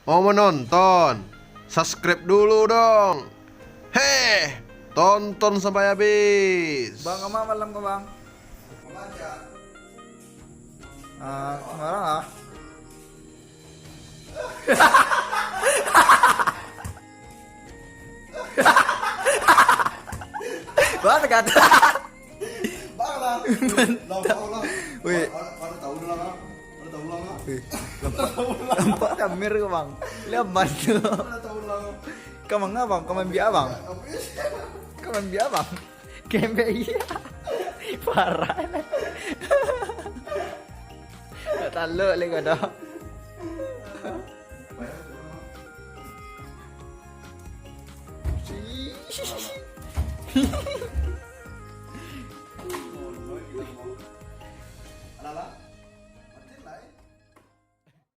Mau menonton? Subscribe dulu dong. Heh, tonton sampai habis. Bang, kemana malam ke bang? Semarang ah. Bang dekat. Bang lah. Wih, Ada tahu dulu lah. Ada tahu lah. nampak kamera ke bang. Lihat tuh. Ada tahu lah. Kamu nggak bang? Kamu biar bang? Kamu biar bang? Kembe iya. Parah. Tak taluk lagi dah.